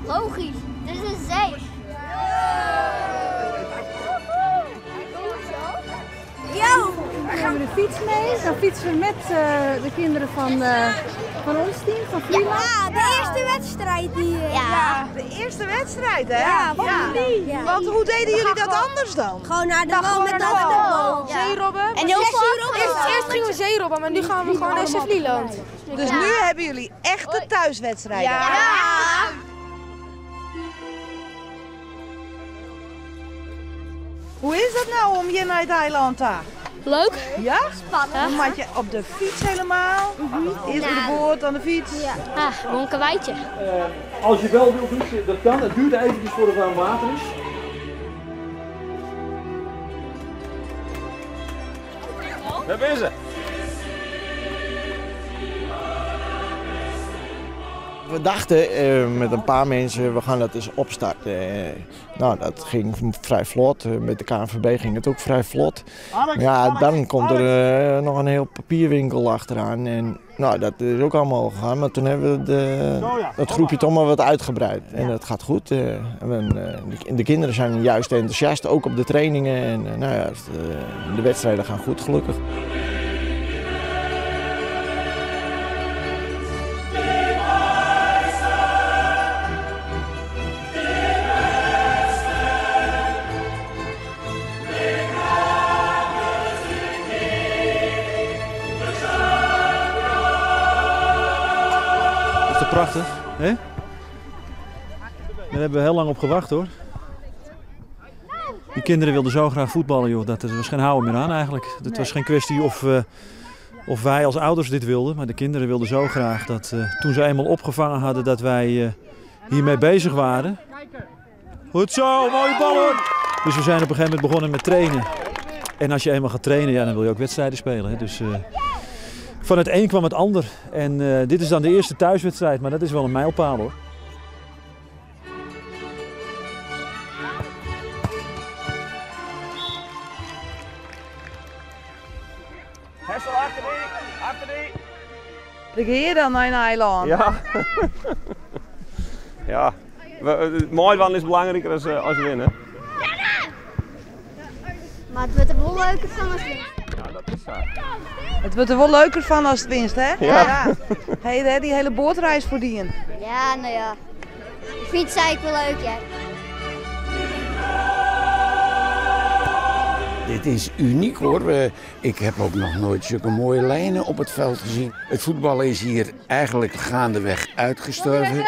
Logisch, dit is een zee. Yo! Dan gaan we de fiets mee. Dan fietsen we met de kinderen van ons team, van Vlieland. Ja, de eerste wedstrijd hier. Ja, de eerste wedstrijd, hè? Ja, van jullie. Ja. Want hoe deden jullie dat anders dan? Gewoon naar de bal met de bal. Zeerobben. En heel vaak. Eerst gingen we zeerobben, maar nu gaan we gewoon naar FC Vlieland. Dus nu hebben jullie echte thuiswedstrijden. Ja. Hoe is dat nou om hier naar het eiland te gaan? Leuk. Ja? Spannend. Dan maak je op de fiets helemaal. Eerst met de boot, dan de fiets. Ah, gewoon een karweitje. Als je wel wilt fietsen, dat kan. Het duurt eventjes voordat het aan water is. Daar ben ze. We dachten met een paar mensen, we gaan dat eens opstarten. Nou, dat ging vrij vlot. Met de KNVB ging het ook vrij vlot. Ja, dan komt er nog een heel papierwinkel achteraan. En nou, dat is ook allemaal gegaan. Maar toen hebben we het groepje toch maar wat uitgebreid. En dat gaat goed. De kinderen zijn juist enthousiast, ook op de trainingen. En nou ja, de wedstrijden gaan goed, gelukkig. Prachtig, hè? Daar hebben we heel lang op gewacht, hoor. Die kinderen wilden zo graag voetballen, joh. Dat was geen houden meer aan eigenlijk. Het was geen kwestie of wij als ouders dit wilden, maar de kinderen wilden zo graag dat toen ze eenmaal opgevangen hadden dat wij hiermee bezig waren. Goed zo, mooie bal hoor! Dus we zijn op een gegeven moment begonnen met trainen. En als je eenmaal gaat trainen, ja, dan wil je ook wedstrijden spelen, hè? Dus van het een kwam het ander. En dit is dan de eerste thuiswedstrijd, maar dat is wel een mijlpaal, hoor. Hessel, achter die! Dan ga je dan naar een eiland. Ja. Ja. Mooi van is belangrijker als winnen. Maar het wordt er wel leuker van als we. Ja, dat is zo. Het wordt er wel leuker van als het winst, hè? Ja. Hey, die hele bootreis verdienen. Ja, nou ja. De fiets is eigenlijk wel leuk, ja. Dit is uniek hoor. Ik heb ook nog nooit zulke mooie lijnen op het veld gezien. Het voetballen is hier eigenlijk gaandeweg uitgestorven.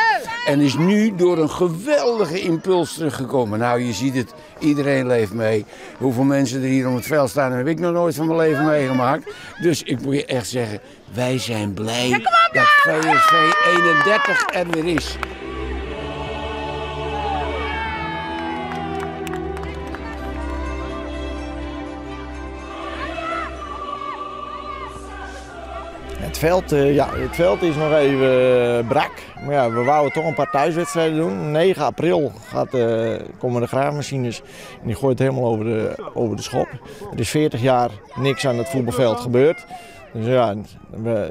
En is nu door een geweldige impuls teruggekomen. Nou, je ziet het, iedereen leeft mee. Hoeveel mensen er hier om het veld staan, heb ik nog nooit van mijn leven meegemaakt. Dus ik moet je echt zeggen, wij zijn blij dat VSV 31 er weer is. Het veld is nog even brak. Maar ja, we wouden toch een paar thuiswedstrijden doen. 9 april komen de graafmachines en die gooit het helemaal over de schop. Er is 40 jaar niks aan het voetbalveld gebeurd. Dus ja,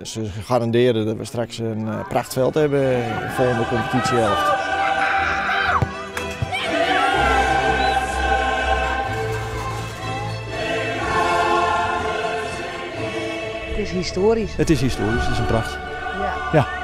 ze garanderen dat we straks een prachtveld hebben in de volgende competitiehelft. Het is historisch. Het is historisch, het is een pracht. Ja. Ja.